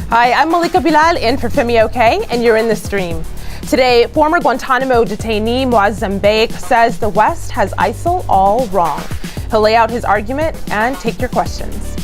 Hi, I'm Malika Bilal in for Femi OK, and you're in the stream. Today, former Guantanamo detainee Moazzam Begg says the West has ISIL all wrong. He'll lay out his argument and take your questions.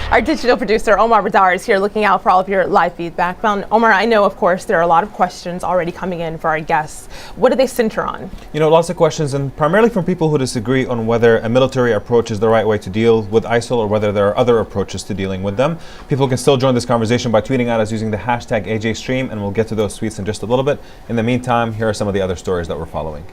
Our digital producer, Omar Radar, is here looking out for all of your live feedback. Omar, I know, of course, there are a lot of questions already coming in for our guests. What do they center on? You know, lots of questions, and primarily from people who disagree on whether a military approach is the right way to deal with ISIL or whether there are other approaches to dealing with them. People can still join this conversation by tweeting at us using the hashtag AJStream, and we'll get to those tweets in just a little bit. In the meantime, here are some of the other stories that we're following.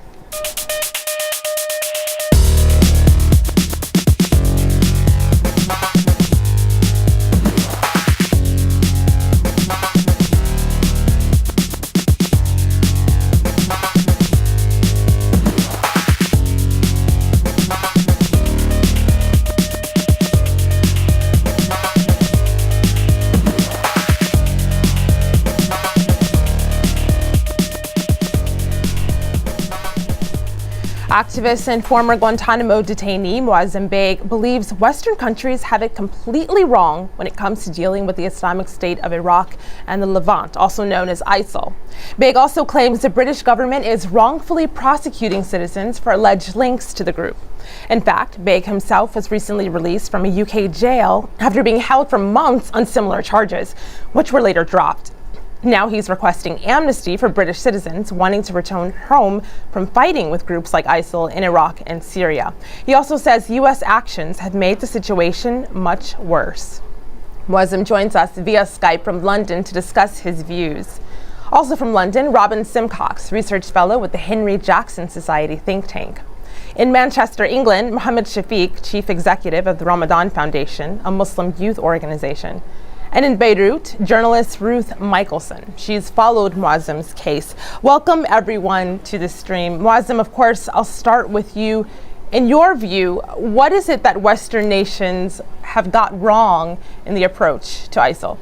Activist and former Guantanamo detainee Moazzam Begg believes Western countries have it completely wrong when it comes to dealing with the Islamic State of Iraq and the Levant, also known as ISIL. Begg also claims the British government is wrongfully prosecuting citizens for alleged links to the group. In fact, Begg himself was recently released from a UK jail after being held for months on similar charges, which were later dropped. Now he's requesting amnesty for British citizens wanting to return home from fighting with groups like ISIL in Iraq and Syria. He also says U.S. actions have made the situation much worse. Moazzam joins us via Skype from London to discuss his views. Also from London, Robin Simcox, research fellow with the Henry Jackson Society think tank. In Manchester, England, Mohammed Shafiq, chief executive of the Ramadhan Foundation, a Muslim youth organization. And in Beirut, journalist Ruth Michaelson. She's followed Moazzam's case. Welcome everyone to the stream. Moazzam, of course, I'll start with you. In your view, what is it that Western nations have got wrong in the approach to ISIL?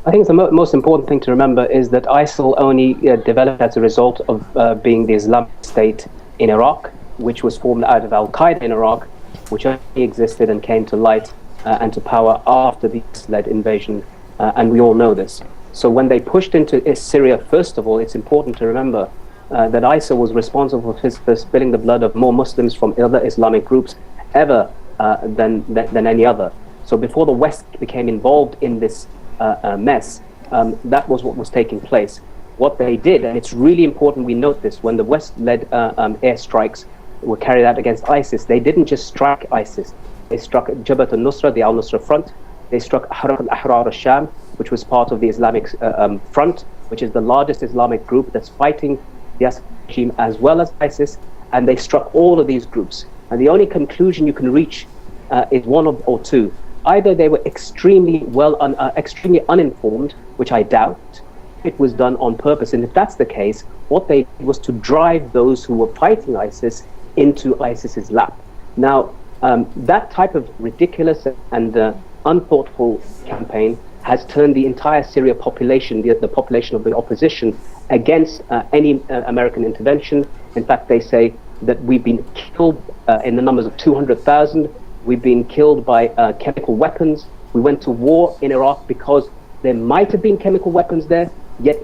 I think the most important thing to remember is that ISIL only developed as a result of being the Islamic State in Iraq, which was formed out of Al-Qaeda in Iraq, which only existed and came to light and to power after the US-led invasion, and we all know this. So when they pushed into Syria, first of all, it's important to remember that ISIL was responsible for spilling the blood of more Muslims from other Islamic groups ever than any other. So before the West became involved in this mess, that was what was taking place. What they did, and it's really important we note this, when the West-led airstrikes were carried out against ISIS, they didn't just strike ISIS. They struck Jabhat al-Nusra, the al-Nusra Front. They struck Ahrar al-Sham, which was part of the Islamic Front, which is the largest Islamic group that's fighting the Assad regime as well as ISIS. And they struck all of these groups. And the only conclusion you can reach is one or two. Either they were extremely uninformed, which I doubt. It was done on purpose. And if that's the case, what they did was to drive those who were fighting ISIS into ISIS's lap. Now, that type of ridiculous and unthoughtful campaign has turned the entire Syria population, the population of the opposition, against any American intervention. In fact, they say that we've been killed in the numbers of 200,000. We've been killed by chemical weapons. We went to war in Iraq because there might have been chemical weapons there, yet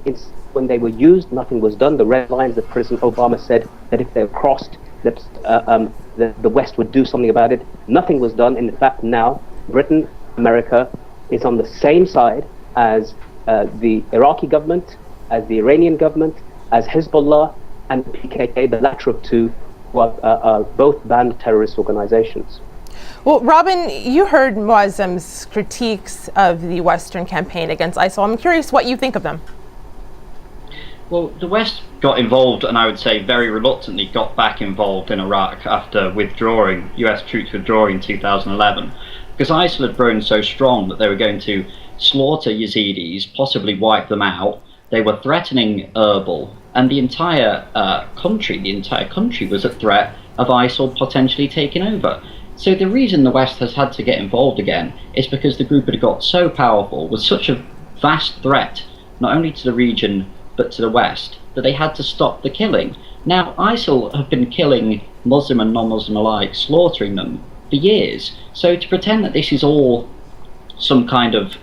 when they were used, nothing was done. The red lines that President Obama said that if they were crossed, that the West would do something about it. Nothing was done. And in fact, now Britain, America is on the same side as the Iraqi government, as the Iranian government, as Hezbollah and the PKK, the latter of two, who are both banned terrorist organizations. Well, Robin, you heard Moazzam's critiques of the Western campaign against ISIL. I'm curious what you think of them. Well, the West got involved, and I would say very reluctantly got back involved in Iraq after withdrawing, US troops withdrawing in 2011, because ISIL had grown so strong that they were going to slaughter Yazidis, possibly wipe them out. They were threatening Erbil, and the entire country was at threat of ISIL potentially taking over. So the reason the West has had to get involved again is because the group had got so powerful, was such a vast threat, not only to the region, but to the West, that they had to stop the killing. Now, ISIL have been killing Muslim and non-Muslim alike, slaughtering them for years. So to pretend that this is all some kind of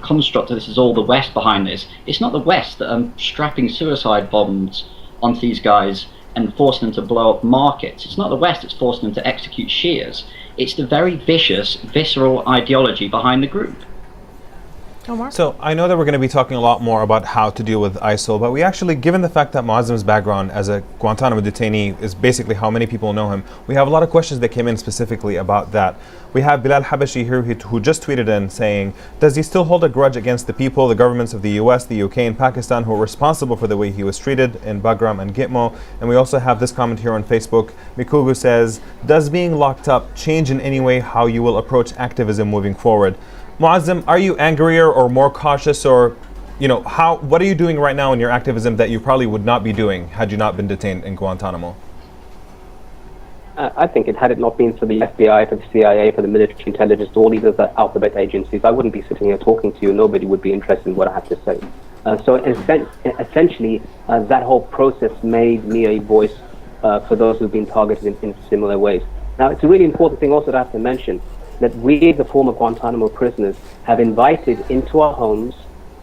construct, that this is all the West behind this, it's not the West that are strapping suicide bombs onto these guys and forcing them to blow up markets. It's not the West that's forcing them to execute Shias. It's the very vicious, visceral ideology behind the group. So I know that we're going to be talking a lot more about how to deal with ISIL, but we actually, given the fact that Moazzam's background as a Guantanamo detainee is basically how many people know him, we have a lot of questions that came in specifically about that. We have Bilal Habashi here who just tweeted in saying, does he still hold a grudge against the people, the governments of the US, the UK and Pakistan who are responsible for the way he was treated in Bagram and Gitmo? And we also have this comment here on Facebook. Mikugu says, does being locked up change in any way how you will approach activism moving forward? Moazzam, are you angrier or more cautious, or, what are you doing right now in your activism that you probably would not be doing had you not been detained in Guantanamo? I think had it not been for the FBI, for the CIA, for the military intelligence, all these other alphabet agencies, I wouldn't be sitting here talking to you. Nobody would be interested in what I have to say. So essentially, that whole process made me a voice for those who've been targeted in similar ways. Now, it's a really important thing also to have to mention that we, the former Guantanamo prisoners, have invited into our homes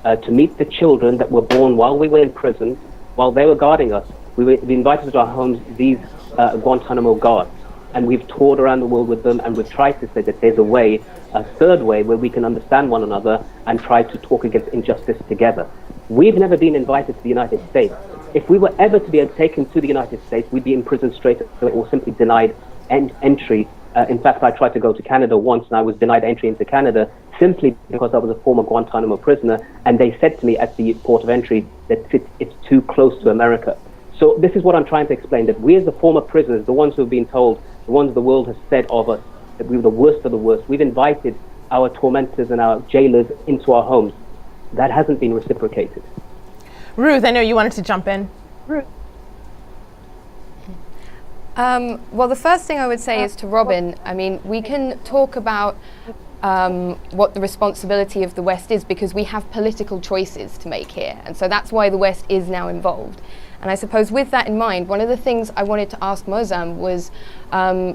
to meet the children that were born while we were in prison, while they were guarding us. We invited to our homes these Guantanamo guards, and we've toured around the world with them, and we've tried to say that there's a third way where we can understand one another and try to talk against injustice together. We've never been invited to the United States. If we were ever to be taken to the United States, we'd be in prison straight away or simply denied entry. In fact, I tried to go to Canada once, and I was denied entry into Canada simply because I was a former Guantanamo prisoner, and they said to me at the port of entry that it's too close to America. So this is what I'm trying to explain, that we as the former prisoners, the ones who have been told, the ones the world has said of us, that we were the worst of the worst, we've invited our tormentors and our jailers into our homes. That hasn't been reciprocated. Ruth, I know you wanted to jump in. Ruth. Well, the first thing I would say is to Robin, I mean, we can talk about what the responsibility of the West is because we have political choices to make here. And so that's why the West is now involved. And I suppose with that in mind, one of the things I wanted to ask Moazzam was,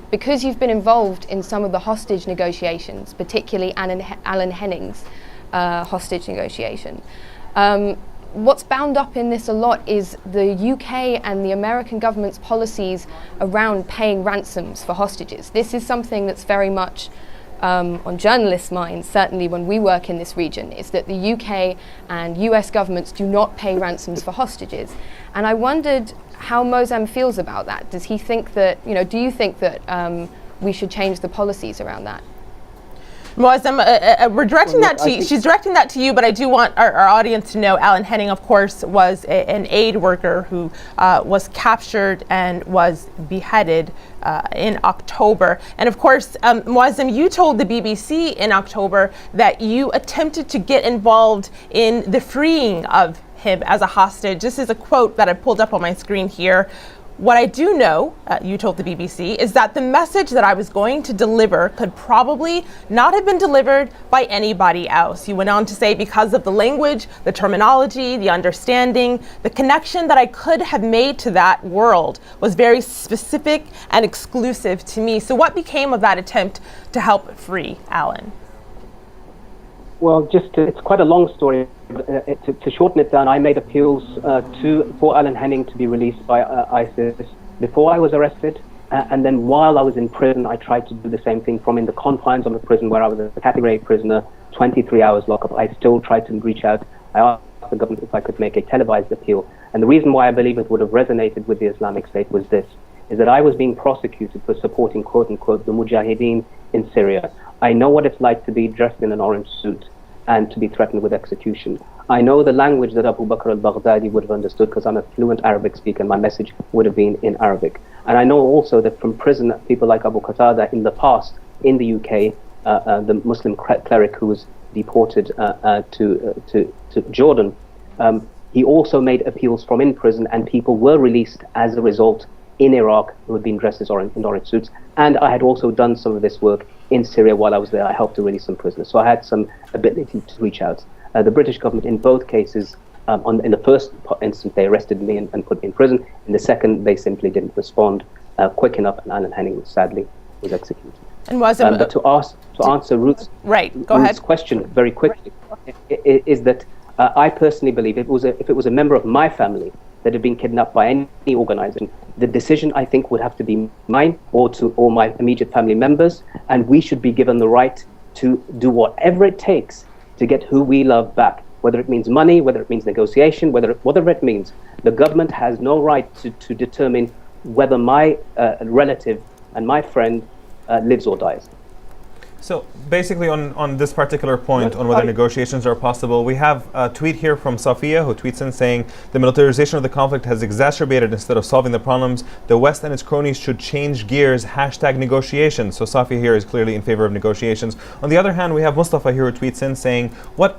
because you've been involved in some of the hostage negotiations, particularly Alan Henning's hostage negotiation, what's bound up in this a lot is the UK and the American government's policies around paying ransoms for hostages. This is something that's very much on journalists' minds, certainly when we work in this region, is that the UK and US governments do not pay ransoms for hostages. And I wondered how Moazzam feels about that. Does he think that, do you think that we should change the policies around that? Moazzam, we're directing that to you. She's directing that to you, but I do want our audience to know Alan Henning, of course, was an aid worker who was captured and was beheaded in October. And of course, Moazzam, you told the BBC in October that you attempted to get involved in the freeing of him as a hostage. This is a quote that I pulled up on my screen here. What I do know, you told the BBC, is that the message that I was going to deliver could probably not have been delivered by anybody else. You went on to say because of the language, the terminology, the understanding, the connection that I could have made to that world was very specific and exclusive to me. So what became of that attempt to help free Alan? Well, it's quite a long story. To shorten it down, I made appeals for Alan Henning to be released by ISIS before I was arrested, and then while I was in prison, I tried to do the same thing from in the confines of the prison where I was a Category A prisoner, 23 hours lockup. I still tried to reach out. I asked the government if I could make a televised appeal, and the reason why I believe it would have resonated with the Islamic State was this, is that I was being prosecuted for supporting, quote-unquote, the Mujahideen in Syria. I know what it's like to be dressed in an orange suit and to be threatened with execution. I know the language that Abu Bakr al-Baghdadi would have understood because I'm a fluent Arabic speaker and my message would have been in Arabic. And I know also that from prison, people like Abu Qatada in the past, in the UK, the Muslim cleric who was deported to Jordan, he also made appeals from in prison, and people were released as a result in Iraq who had been dressed in orange suits. And I had also done some of this work in Syria while I was there. I helped to release some prisoners. So I had some ability to reach out. The British government in both cases In the first instance, they arrested me and put me in prison. In the second, they simply didn't respond quick enough, and Alan Henning sadly was executed. And Moazzam, but to answer Ruth's question very quickly, is that I personally believe if it was a member of my family that had been kidnapped by any organization, the decision I think would have to be mine or my immediate family members, and we should be given the right to do whatever it takes to get who we love back, whether it means money, whether it means negotiation, whatever it means. The government has no right to determine whether my relative and my friend lives or dies. So basically on this particular point, on whether negotiations are possible, we have a tweet here from Safia, who tweets in saying, the militarization of the conflict has exacerbated instead of solving the problems. The West and its cronies should change gears, #negotiations. So Safia here is clearly in favor of negotiations. On the other hand, we have Mustafa here who tweets in saying, what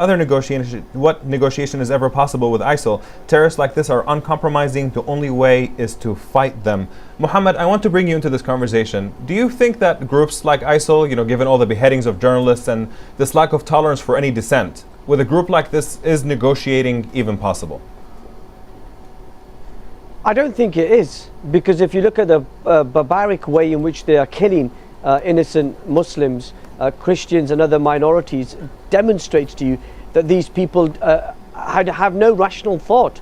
negotiation is ever possible with ISIL? Terrorists like this are uncompromising. The only way is to fight them. Mohammed, I want to bring you into this conversation. Do you think that groups like ISIL, given all the beheadings of journalists and this lack of tolerance for any dissent, with a group like this, is negotiating even possible? I don't think it is, because if you look at the barbaric way in which they are killing innocent Muslims, Christians and other minorities, demonstrates to you that these people have no rational thought.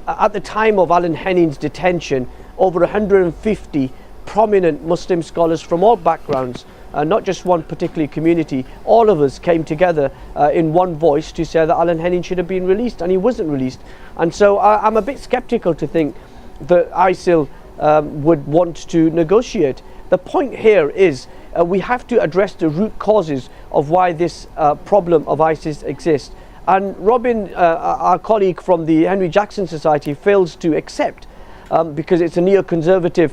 At the time of Alan Henning's detention, over 150 prominent Muslim scholars from all backgrounds, not just one particular community, all of us came together in one voice to say that Alan Henning should have been released, and he wasn't released. And so I'm a bit skeptical to think that ISIL would want to negotiate. The point here is we have to address the root causes of why this problem of ISIS exists. And Robin, our colleague from the Henry Jackson Society, fails to accept, because it's a neoconservative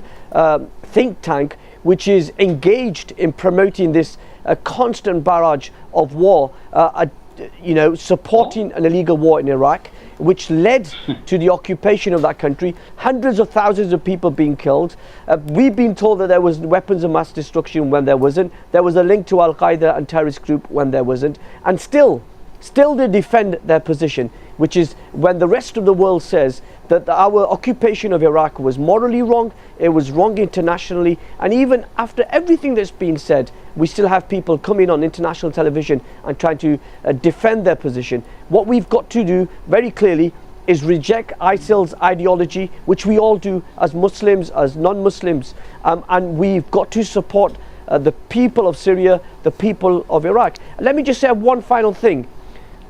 think tank which is engaged in promoting this constant barrage of war, supporting an illegal war in Iraq, which led to the occupation of that country, hundreds of thousands of people being killed. We've been told that there was weapons of mass destruction when there wasn't. There was a link to Al-Qaeda and terrorist group when there wasn't. And still they defend their position, which is when the rest of the world says that our occupation of Iraq was morally wrong, it was wrong internationally, and even after everything that's been said, we still have people coming on international television and trying to defend their position. What we've got to do very clearly is reject ISIL's ideology, which we all do as Muslims, as non-Muslims, and we've got to support the people of Syria, the people of Iraq. Let me just say one final thing.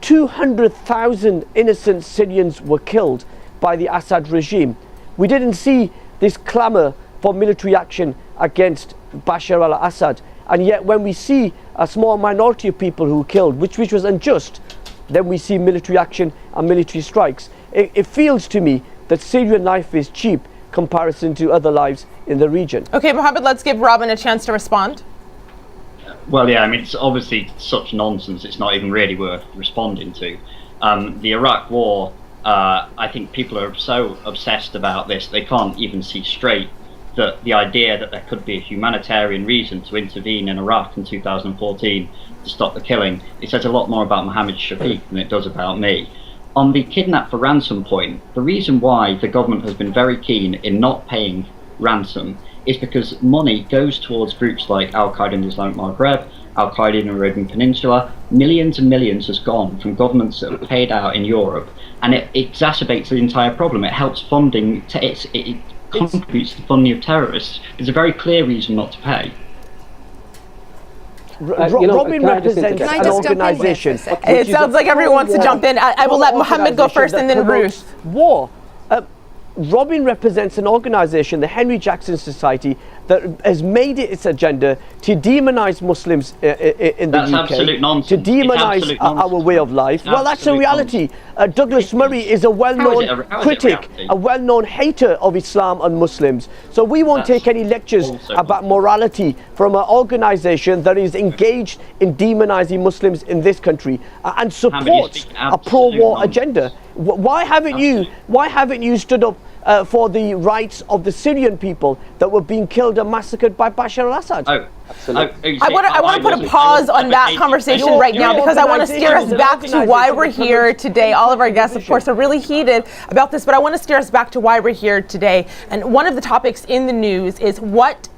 200,000 innocent Syrians were killed by the Assad regime. We didn't see this clamour for military action against Bashar al-Assad, and yet when we see a small minority of people who were killed, which was unjust, then we see military action and military strikes. It feels to me that Syrian life is cheap comparison to other lives in the region. Okay, Mohammed, let's give Robin a chance to respond. Well, yeah, it's obviously such nonsense, it's not even really worth responding to. The Iraq War, I think people are so obsessed about this, they can't even see straight that the idea that there could be a humanitarian reason to intervene in Iraq in 2014 to stop the killing, it says a lot more about Mohammed Shafiq than it does about me. On the kidnap for ransom point, the reason why the government has been very keen in not paying ransom is because money goes towards groups like Al-Qaeda in the Islamic Maghreb, Al-Qaeda in the Arabian Peninsula. Millions and millions has gone from governments that are paid out in Europe, and it exacerbates the entire problem. It helps funding, it contributes to the funding of terrorists. It's a very clear reason not to pay. Robin represents an organisation. It sounds like everyone wants to jump in. I will let Mohammed go first and then Ruth. War. Robin represents an organisation, the Henry Jackson Society, that has made it its agenda to demonize Muslims in the UK. That's absolute nonsense. To demonize our way of life. Well, that's a reality. Douglas Murray is a well-known critic, a well-known hater of Islam and Muslims. So we won't take any lectures about morality from an organisation that is engaged in demonizing Muslims in this country and supports a pro-war agenda. Why haven't you stood up for the rights of the Syrian people that were being killed and massacred by Bashar al-Assad? Oh, absolutely. I want to put a pause on that conversation right now because I want to steer us back to why we're here today. All of our guests, of course, are really heated about this, but I want to steer us back to why we're here today. And one of the topics in the news is what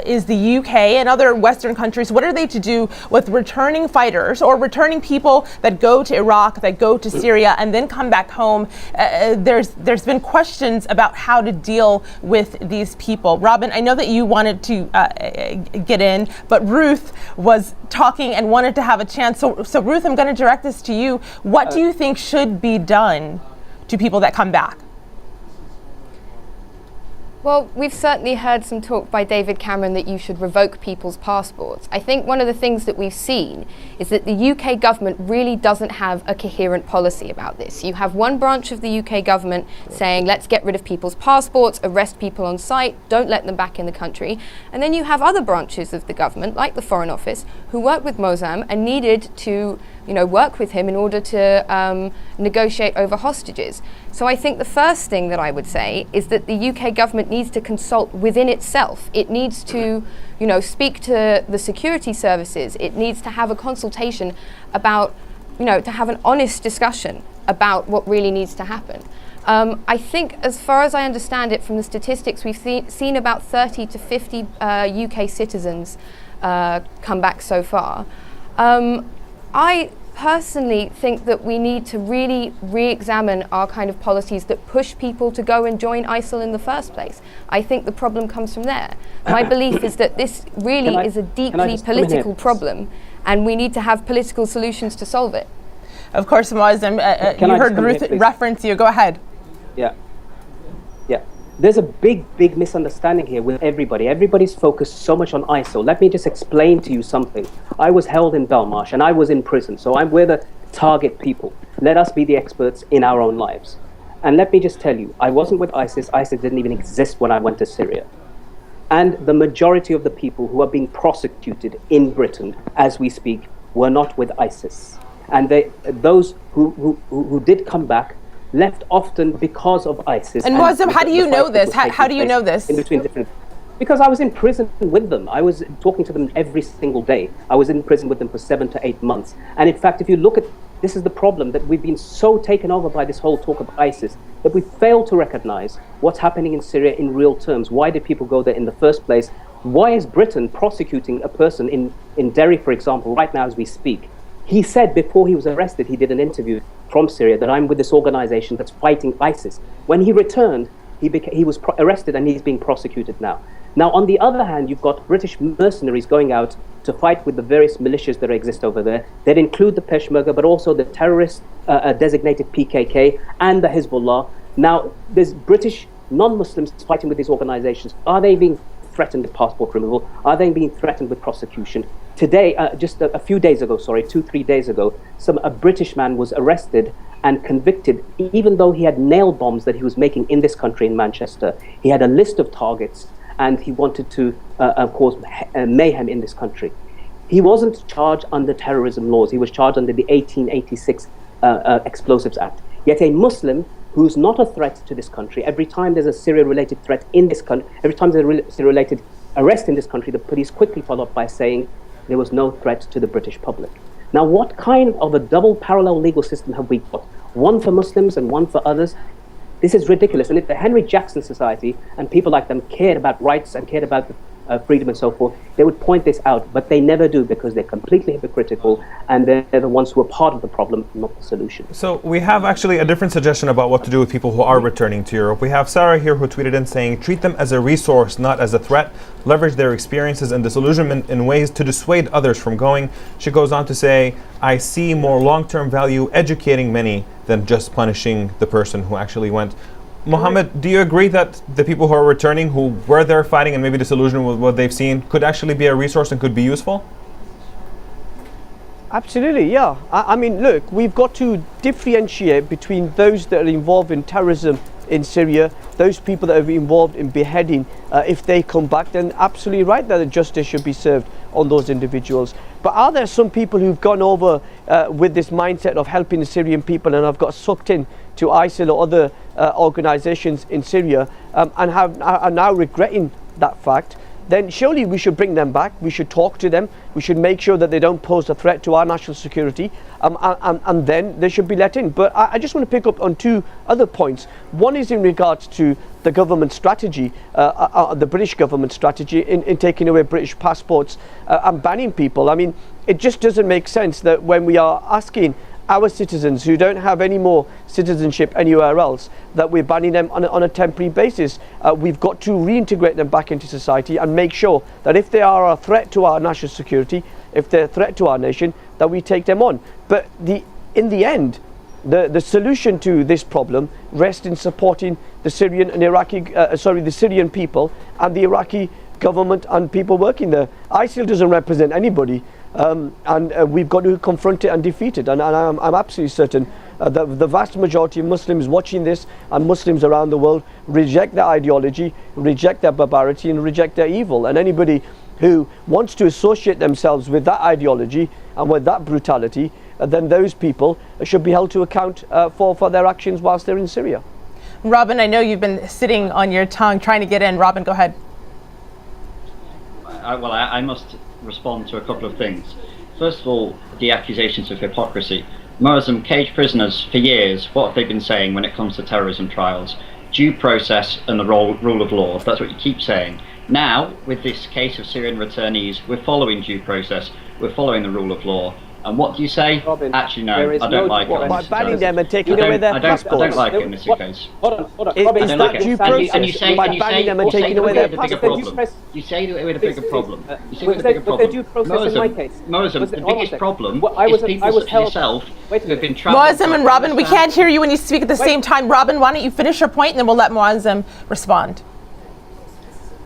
is the UK and other Western countries, what are they to do with returning fighters or returning people that go to Iraq, that go to Syria, and then come back home? There's been questions about how to deal with these people. Robin, I know that you wanted to get in, but Ruth was talking and wanted to have a chance. So Ruth, I'm going to direct this to you. What do you think should be done to people that come back? Well, we've certainly heard some talk by David Cameron that you should revoke people's passports. I think one of the things that we've seen is that the UK government really doesn't have a coherent policy about this. You have one branch of the UK government saying, let's get rid of people's passports, arrest people on sight, don't let them back in the country. And then you have other branches of the government, like the Foreign Office, who worked with Moazzam and needed to work with him in order to negotiate over hostages. So I think the first thing that I would say is that the UK government needs to consult within itself. It needs to, speak to the security services. It needs to have a consultation about, to have an honest discussion about what really needs to happen. I think, as far as I understand it from the statistics, we've seen about 30 to 50 UK citizens come back so far. I personally think that we need to really re-examine our kind of policies that push people to go and join ISIL in the first place. I think the problem comes from there. My belief is that this really is a deeply political problem, and we need to have political solutions to solve it. Of course, Moazzam, you heard Ruth reference you. Go ahead. Yeah. There's a big misunderstanding here with everybody. Everybody's focused so much on ISIL. Let me just explain to you something. I was held in Belmarsh and I was in prison, so we're the target people. Let us be the experts in our own lives. And let me just tell you, I wasn't with ISIS. ISIS didn't even exist when I went to Syria. And the majority of the people who are being prosecuted in Britain as we speak were not with ISIS. And those who did come back left often because of ISIS. And Moazzam, how do you know this? How do you know this? In between different, because I was in prison with them. I was talking to them every single day. I was in prison with them for 7 to 8 months. And in fact, if you look at, this is the problem, that we've been so taken over by this whole talk of ISIS that we fail to recognize what's happening in Syria in real terms. Why did people go there in the first place? Why is Britain prosecuting a person in Derry, for example, right now as we speak? He said before he was arrested, he did an interview from Syria, that I'm with this organization that's fighting ISIS. When he returned, he was arrested and he's being prosecuted now. Now, on the other hand, you've got British mercenaries going out to fight with the various militias that exist over there. That include the Peshmerga, but also the terrorist designated PKK and the Hezbollah. Now, there's British non-Muslims fighting with these organizations. Are they being threatened with passport removal? Are they being threatened with prosecution? Today, just a few days ago, 2-3 days ago, a British man was arrested and convicted, even though he had nail bombs that he was making in this country, in Manchester. He had a list of targets and he wanted to cause mayhem in this country. He wasn't charged under terrorism laws. He was charged under the 1886 Explosives Act. Yet a Muslim who's not a threat to this country, every time there's a Syria-related threat in this country, every time there's a Syria-related arrest in this country, the police quickly follow up by saying there was no threat to the British public. Now, what kind of a double parallel legal system have we got? One for Muslims and one for others? This is ridiculous. And if the Henry Jackson Society and people like them cared about rights and cared about freedom and so forth, they would point this out, but they never do because they're completely hypocritical and they're the ones who are part of the problem, not the solution. So we have actually a different suggestion about what to do with people who are returning to Europe. We have Sarah here who tweeted in saying, treat them as a resource, not as a threat. Leverage their experiences and disillusionment in ways to dissuade others from going. She goes on to say, I see more long-term value educating many than just punishing the person who actually went. Mohammed, do you agree that the people who are returning, who were there fighting and maybe disillusioned with what they've seen, could actually be a resource and could be useful? Absolutely, yeah. I mean, look, we've got to differentiate between those that are involved in terrorism in Syria, those people that have been involved in beheading, if they come back, then absolutely right that the justice should be served on those individuals. But are there some people who've gone over with this mindset of helping the Syrian people and have got sucked in to ISIL or other organizations in Syria and are now regretting that fact? Then surely we should bring them back, we should talk to them, we should make sure that they don't pose a threat to our national security, and then they should be let in. But I just want to pick up on two other points. One is in regards to the government strategy, the British government strategy in taking away British passports and banning people. I mean, it just doesn't make sense that when we are asking our citizens who don't have any more citizenship anywhere else, that we're banning them on a temporary basis. We've got to reintegrate them back into society and make sure that if they are a threat to our national security, if they're a threat to our nation, that we take them on. But in the end, the solution to this problem rests in supporting the Syrian and the Syrian people and the Iraqi government and people working there. ISIL doesn't represent anybody. And we've got to confront it and defeat it. And I'm absolutely certain that the vast majority of Muslims watching this and Muslims around the world reject their ideology, reject their barbarity, and reject their evil. And anybody who wants to associate themselves with that ideology and with that brutality, then those people should be held to account for their actions whilst they're in Syria. Robin, I know you've been sitting on your tongue trying to get in. Robin, go ahead. I must respond to a couple of things. First of all, the accusations of hypocrisy. Moazzam, caged prisoners for years, what have they been saying when it comes to terrorism trials? Due process and the rule of law. That's what you keep saying. Now, with this case of Syrian returnees, we're following due process, we're following the rule of law. And what do you say? Robin, actually, no, I don't like it. By banning them and taking away their passports. I don't like it in this case. Hold on. Is that due process? And you say, by banning them and taking away their passports. You say that we're the bigger problem. You say Was we're the bigger there problem. due process in my case? Moazzam, the biggest problem is people such as yourself who have been Moazzam and Robin, we can't hear you when you speak at the same time. Robin, why don't you finish your point and then we'll let Moazzam respond.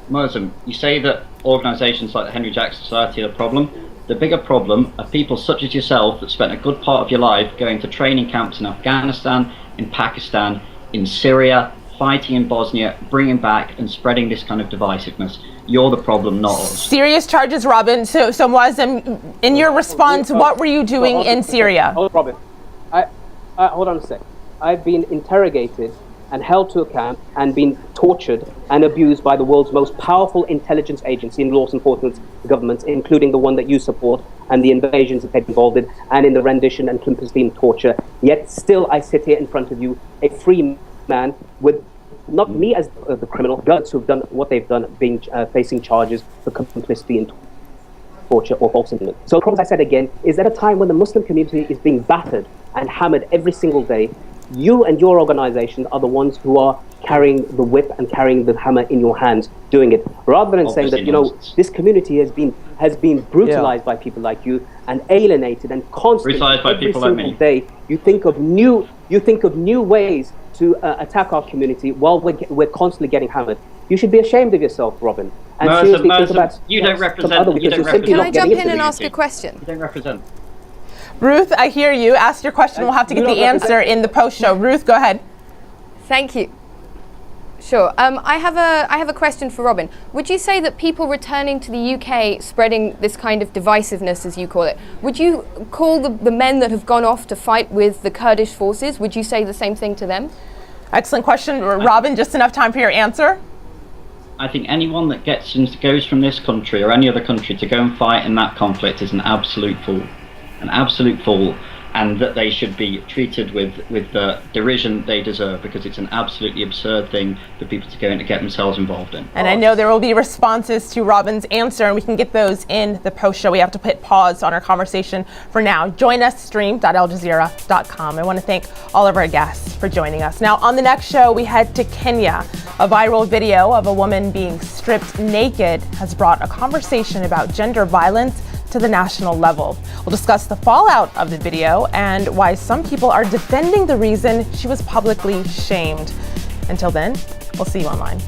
Moazzam, you say that organisations like the Henry Jackson Society are the problem. The bigger problem are people such as yourself that spent a good part of your life going to training camps in Afghanistan, in Pakistan, in Syria, fighting in Bosnia, bringing back and spreading this kind of divisiveness. You're the problem, not us. Serious charges, Robin. So Moazzam, in your response, what were you doing in Syria? Robin, hold on a sec. I've been interrogated and held to account and been tortured and abused by the world's most powerful intelligence agency and law enforcement governments, including the one that you support, and the invasions that they've involved in, and in the rendition and clandestine torture. Yet still I sit here in front of you, a free man, with not me as the criminal, guards who've done what they've done, being facing charges for complicity in torture or false imprisonment. So, as I said again, is at a time when the Muslim community is being battered and hammered every single day, you and your organization are the ones who are carrying the whip and carrying the hammer in your hands, doing it, rather than saying that, you know, this community has been brutalized by people like you and alienated and constantly every single day. You think of new ways to attack our community while we're constantly getting hammered. You should be ashamed of yourself, Robin. And seriously think about you don't represent. Can I jump in and ask a question? You don't represent. Ruth, I hear you. Ask your question. We'll have to get the answer in the post show. Ruth, go ahead. Thank you. Sure. I have a question for Robin. Would you say that people returning to the UK, spreading this kind of divisiveness, as you call it, would you call the men that have gone off to fight with the Kurdish forces, would you say the same thing to them? Excellent question. Robin, just enough time for your answer? I think anyone that goes from this country or any other country to go and fight in that conflict is an absolute fool. An absolute fool, and that they should be treated with the derision they deserve, because it's an absolutely absurd thing for people to go in to get themselves involved in. And I know there will be responses to Robin's answer, and we can get those in the post show. We have to hit pause on our conversation for now. Join us, stream.aljazeera.com. I want to thank all of our guests for joining us. Now, on the next show, we head to Kenya. A viral video of a woman being stripped naked has brought a conversation about gender violence to the national level. We'll discuss the fallout of the video and why some people are defending the reason she was publicly shamed. Until then, we'll see you online.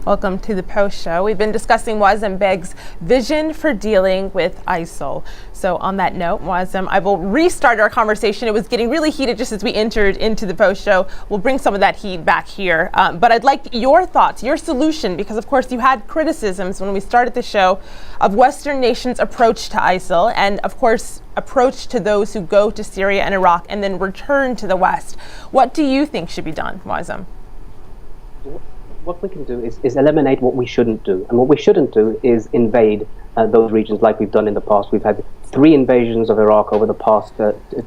Welcome to the Post Show. We've been discussing Moazzam Begg's vision for dealing with ISIL. So on that note, Moazzam, I will restart our conversation. It was getting really heated just as we entered into the Post Show. We'll bring some of that heat back here. But I'd like your thoughts, your solution, because of course you had criticisms when we started the show of Western nations' approach to ISIL and of course approach to those who go to Syria and Iraq and then return to the West. What do you think should be done, Moazzam? What we can do is eliminate what we shouldn't do. And what we shouldn't do is invade those regions like we've done in the past. We've had 3 invasions of Iraq over the past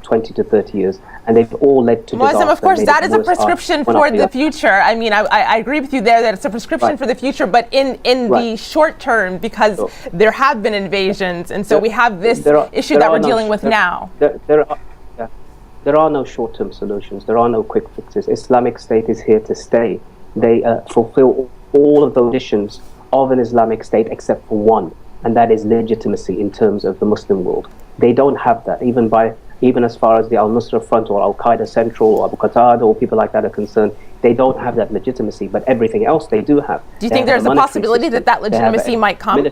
20 to 30 years, and they've all led to disaster. Moazzam, of course, that is a prescription for the future. I mean, I agree with you there that it's a prescription for the future, but in the short term, because there have been invasions, and so we have this issue that we're dealing with now. There are no short-term solutions. There are no quick fixes. Islamic State is here to stay. They fulfill all of the conditions of an Islamic State except for one, and that is legitimacy in terms of the Muslim world. They don't have that, even as far as the Al-Nusra Front or Al-Qaeda Central or Abu Qatada or people like that are concerned. They don't have that legitimacy, but everything else they do have. Do you think there's a possibility that that legitimacy might come?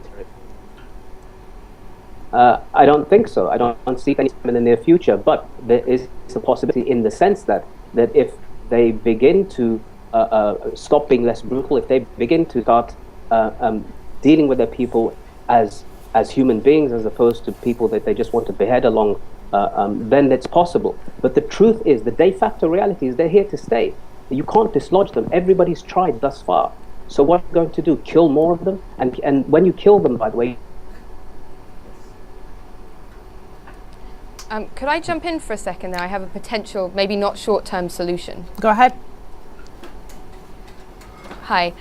I don't think so. I don't see any in the near future, but there is a possibility in the sense that if they begin to stop being less brutal, if they begin to start dealing with their people as human beings as opposed to people that they just want to behead along, then it's possible. But the truth is, the de facto reality is they're here to stay. You can't dislodge them. Everybody's tried thus far. So what are you going to do? Kill more of them? And when you kill them, by the way... Could I jump in for a second there? I have a potential, maybe not short-term solution. Go ahead. Hi.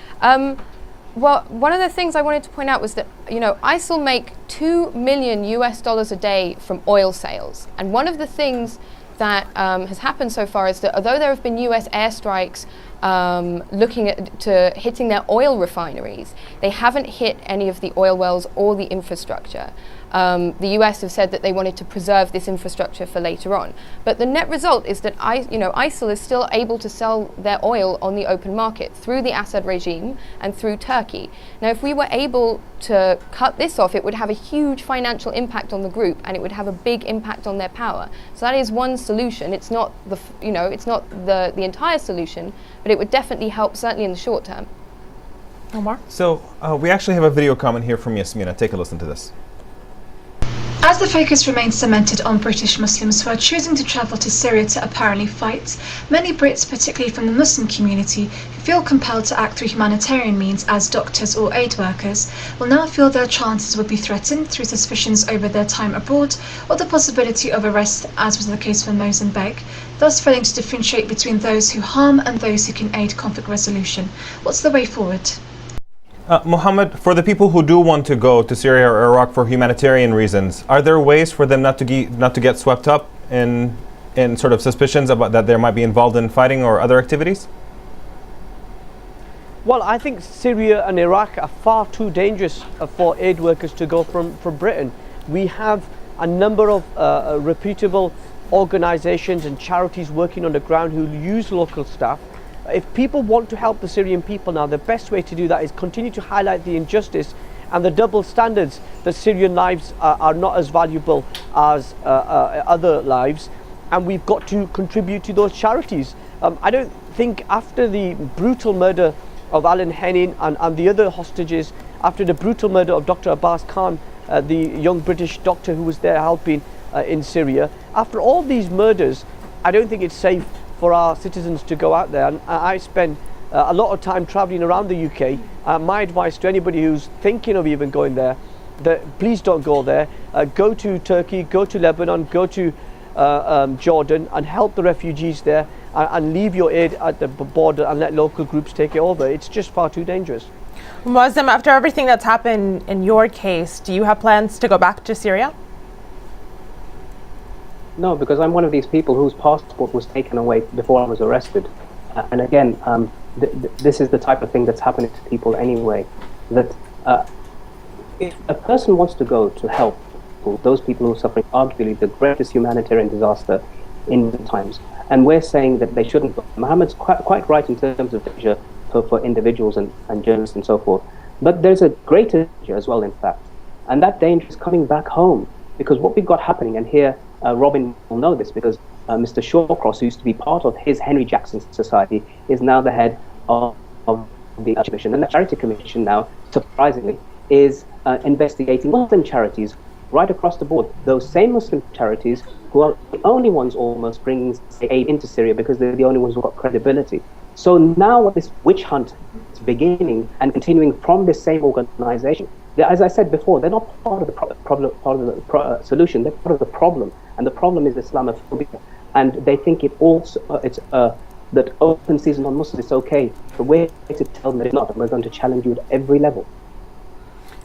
Well, one of the things I wanted to point out was that, ISIL make $2 million a day from oil sales. And one of the things that has happened so far is that although there have been US airstrikes looking to hitting their oil refineries, they haven't hit any of the oil wells or the infrastructure. The US have said that they wanted to preserve this infrastructure for later on. But the net result is that ISIL is still able to sell their oil on the open market through the Assad regime and through Turkey. Now, if we were able to cut this off, it would have a huge financial impact on the group, and it would have a big impact on their power. So that is one solution. It's not the entire solution, but it would definitely help, certainly in the short term. Omar? So we actually have a video comment here from Yasmina. Take a listen to this. As the focus remains cemented on British Muslims who are choosing to travel to Syria to apparently fight, many Brits, particularly from the Muslim community, who feel compelled to act through humanitarian means as doctors or aid workers, will now feel their chances would be threatened through suspicions over their time abroad or the possibility of arrest, as was the case for Moazzam Begg, thus failing to differentiate between those who harm and those who can aid conflict resolution. What's the way forward? Mohammed, for the people who do want to go to Syria or Iraq for humanitarian reasons, are there ways for them not to get swept up in sort of suspicions about that they might be involved in fighting or other activities? Well, I think Syria and Iraq are far too dangerous for aid workers to go from Britain. We have a number of reputable organizations and charities working on the ground who use local staff. If people want to help the Syrian people now, the best way to do that is continue to highlight the injustice and the double standards that Syrian lives are not as valuable as other lives, and we've got to contribute to those charities. I don't think after the brutal murder of Alan Henning and the other hostages, after the brutal murder of Dr. Abbas Khan, the young British doctor who was there helping in Syria, after all these murders, I don't think it's safe for our citizens to go out there. And I spend a lot of time travelling around the UK. My advice to anybody who's thinking of even going there, that please don't go there. Go to Turkey, go to Lebanon, go to Jordan and help the refugees there, and leave your aid at the border and let local groups take it over. It's just far too dangerous. Moazzam, after everything that's happened in your case, do you have plans to go back to Syria? No, because I'm one of these people whose passport was taken away before I was arrested. And again, this is the type of thing that's happening to people anyway. That if a person wants to go to help those people who are suffering arguably the greatest humanitarian disaster in times, and we're saying that they shouldn't go. Mohammed's quite right in terms of danger for individuals and journalists and so forth. But there's a greater danger as well, in fact. And that danger is coming back home, because what we've got happening, and here Robin will know this, because Mr. Shawcross, who used to be part of his Henry Jackson Society, is now the head of the Commission. And the Charity Commission now, surprisingly, is investigating Muslim charities right across the board. Those same Muslim charities who are the only ones almost bringing aid into Syria because they're the only ones who've got credibility. So now this witch hunt is beginning and continuing from this same organization. As I said before, they're not part of the solution, they're part of the problem. And the problem is Islamophobia. And they think that open season on Muslims is okay. The way to tell them it's not, and we're going to challenge you at every level.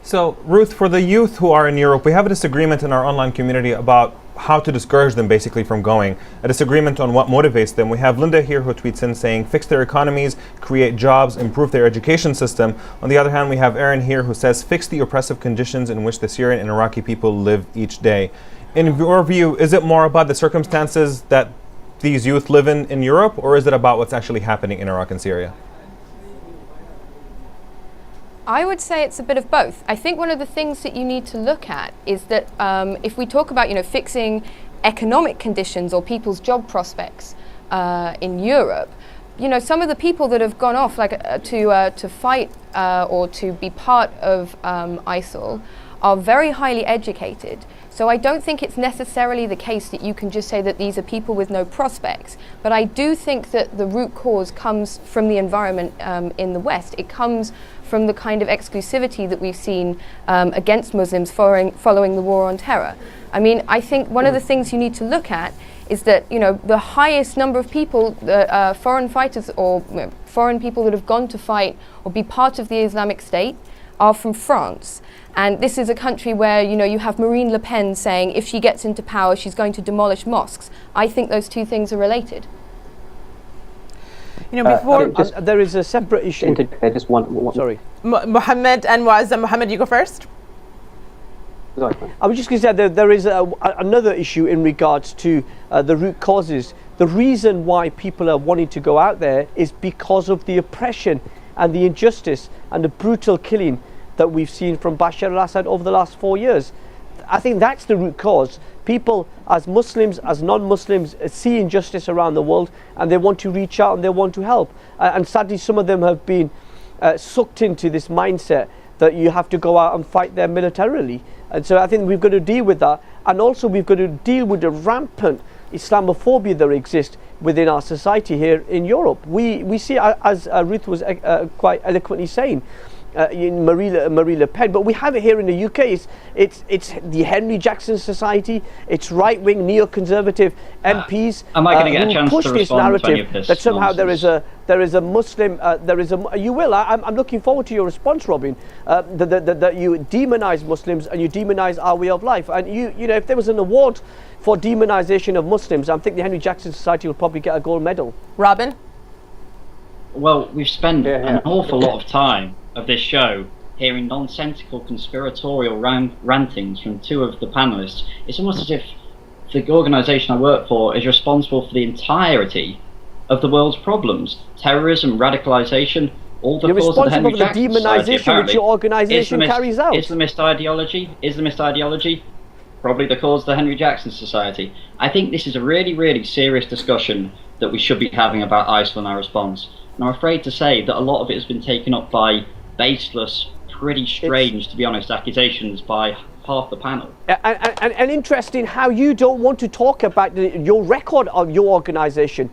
So, Ruth, for the youth who are in Europe, we have a disagreement in our online community about how to discourage them basically from going, a disagreement on what motivates them. We have Linda here who tweets in saying, fix their economies, create jobs, improve their education system. On the other hand, we have Aaron here who says, fix the oppressive conditions in which the Syrian and Iraqi people live each day. In your view, is it more about the circumstances that these youth live in Europe, or is it about what's actually happening in Iraq and Syria? I would say it's a bit of both. I think one of the things that you need to look at is that if we talk about, fixing economic conditions or people's job prospects in Europe, some of the people that have gone off to fight or to be part of ISIL are very highly educated. So I don't think it's necessarily the case that you can just say that these are people with no prospects. But I do think that the root cause comes from the environment in the West. It comes from the kind of exclusivity that we've seen against Muslims following the war on terror. I mean, I think one of the things you need to look at is that, the highest number of people, foreign fighters or foreign people that have gone to fight or be part of the Islamic State are from France. And this is a country where, you have Marine Le Pen saying if she gets into power, she's going to demolish mosques. I think those two things are related. Before there is a separate issue. Just one. Sorry. Mohammed and Moazzam. Mohammed, you go first. I was just going to say that there is another issue in regards to the root causes. The reason why people are wanting to go out there is because of the oppression and the injustice and the brutal killing that we've seen from Bashar al-Assad over the last 4 years. I think that's the root cause. People, as Muslims, as non-Muslims, see injustice around the world and they want to reach out and they want to help. And sadly, some of them have been sucked into this mindset that you have to go out and fight there militarily. And so I think we've got to deal with that. And also we've got to deal with the rampant Islamophobia that exists within our society here in Europe. We see, as Ruth was quite eloquently saying, in Marie Le Pen, but we have it here in the UK. It's the Henry Jackson Society. It's right-wing neoconservative MPs am I going to get a chance push to this respond narrative to any of this that somehow nonsense? there is a Muslim. You will. I'm looking forward to your response, Robin. That you demonize Muslims and you demonize our way of life. And if there was an award for demonization of Muslims, I think the Henry Jackson Society will probably get a gold medal. Robin? Well, we've spent an awful lot of time of this show hearing nonsensical conspiratorial rantings from two of the panelists. It's almost as if the organisation I work for is responsible for the entirety of the world's problems. Terrorism, radicalisation, all the cause of the Henry Jackson Society, apparently. Which your organisation carries out. Islamist ideology, probably the cause of the Henry Jackson Society. I think this is a really, really serious discussion that we should be having about ISIL and our response. And I'm afraid to say that a lot of it has been taken up by baseless, pretty strange, to be honest, accusations by half the panel. And interesting how you don't want to talk about your record of your organisation.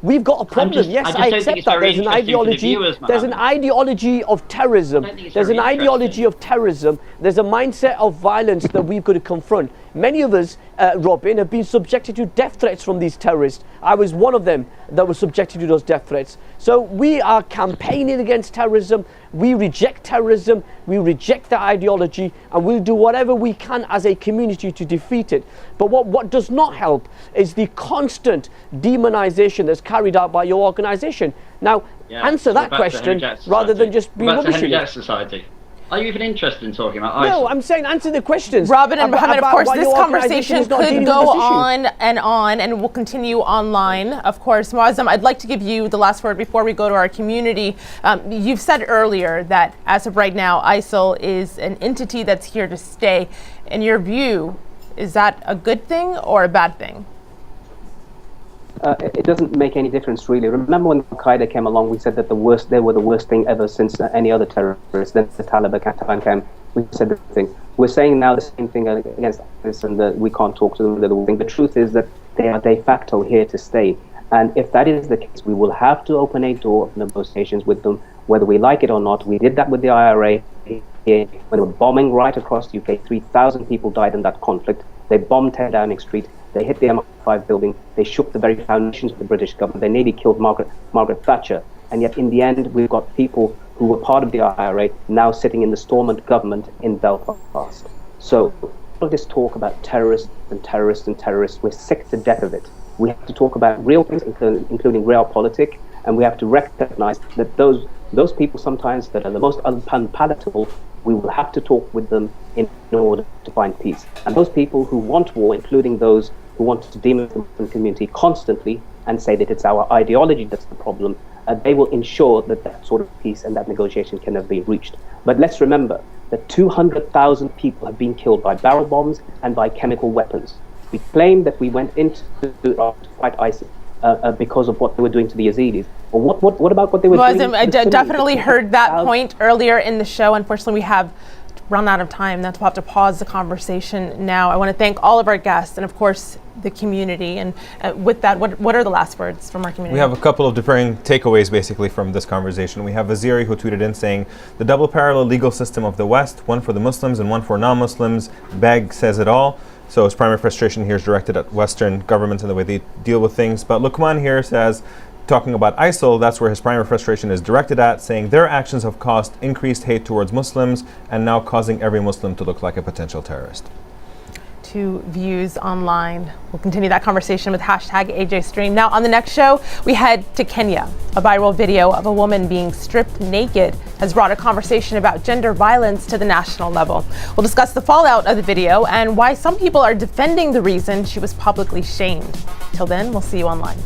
We've got a problem. Yes, I accept that. There's an ideology. There's an ideology of terrorism. There's an ideology of terrorism. There's a mindset of violence that we've got to confront. Many of us, Robin, have been subjected to death threats from these terrorists. I was one of them that was subjected to those death threats. So we are campaigning against terrorism. We reject terrorism. We reject that ideology, and we'll do whatever we can as a community to defeat it. But what does not help is the constant demonization that's carried out by your organisation. Now, answer that question rather than just be rubbish. Henry Jackson Society. Are you even interested in talking about ISIL? No, I'm saying answer the questions. Robin and Mohammed, of course, why this your organisation conversation is not could dealing go with this issue. on, and will continue online. Of course, Moazzam, I'd like to give you the last word before we go to our community. You've said earlier that as of right now, ISIL is an entity that's here to stay. In your view, is that a good thing or a bad thing? It doesn't make any difference, really. Remember when Al-Qaeda came along, we said that they were the worst thing ever since any other terrorist. Then the Taliban came, we said the thing. We're saying now the same thing against ISIS, and that we can't talk to them. The truth is that they are de facto here to stay. And if that is the case, we will have to open a door of negotiations with them, whether we like it or not. We did that with the IRA here, when they were bombing right across the UK. 3,000 people died in that conflict. They bombed 10 Downing Street. They hit the MI5 building. They shook the very foundations of the British government. They nearly killed Margaret Thatcher. And yet, in the end, we've got people who were part of the IRA now sitting in the Stormont government in Belfast. So, all of this talk about terrorists and terrorists and terrorists, we're sick to death of it. We have to talk about real things, including realpolitik, and we have to recognize that those people sometimes that are the most unpalatable, we will have to talk with them in order to find peace. And those people who want war, including those who want to demonize the Muslim community constantly and say that it's our ideology that's the problem, they will ensure that that sort of peace and that negotiation can never be reached. But let's remember that 200,000 people have been killed by barrel bombs and by chemical weapons. We claim that we went into Iraq to fight ISIL because of what they were doing to the Yazidis. Well, what about what they were doing? I definitely heard that point earlier in the show. Unfortunately, we have run out of time. That's why we'll have to pause the conversation now. I want to thank all of our guests and, of course, the community. And with that, what are the last words from our community? We have a couple of differing takeaways, basically, from this conversation. We have Aziri, who tweeted in saying, the double parallel legal system of the West, one for the Muslims and one for non-Muslims. Begg says it all. So his primary frustration here is directed at Western governments and the way they deal with things. But Luqman here says, talking about ISIL, that's where his primary frustration is directed at, saying their actions have caused increased hate towards Muslims and now causing every Muslim to look like a potential terrorist. Two views online. We'll continue that conversation with hashtag AJStream. Now on the next show, we head to Kenya. A viral video of a woman being stripped naked has brought a conversation about gender violence to the national level. We'll discuss the fallout of the video and why some people are defending the reason she was publicly shamed. Till then, we'll see you online.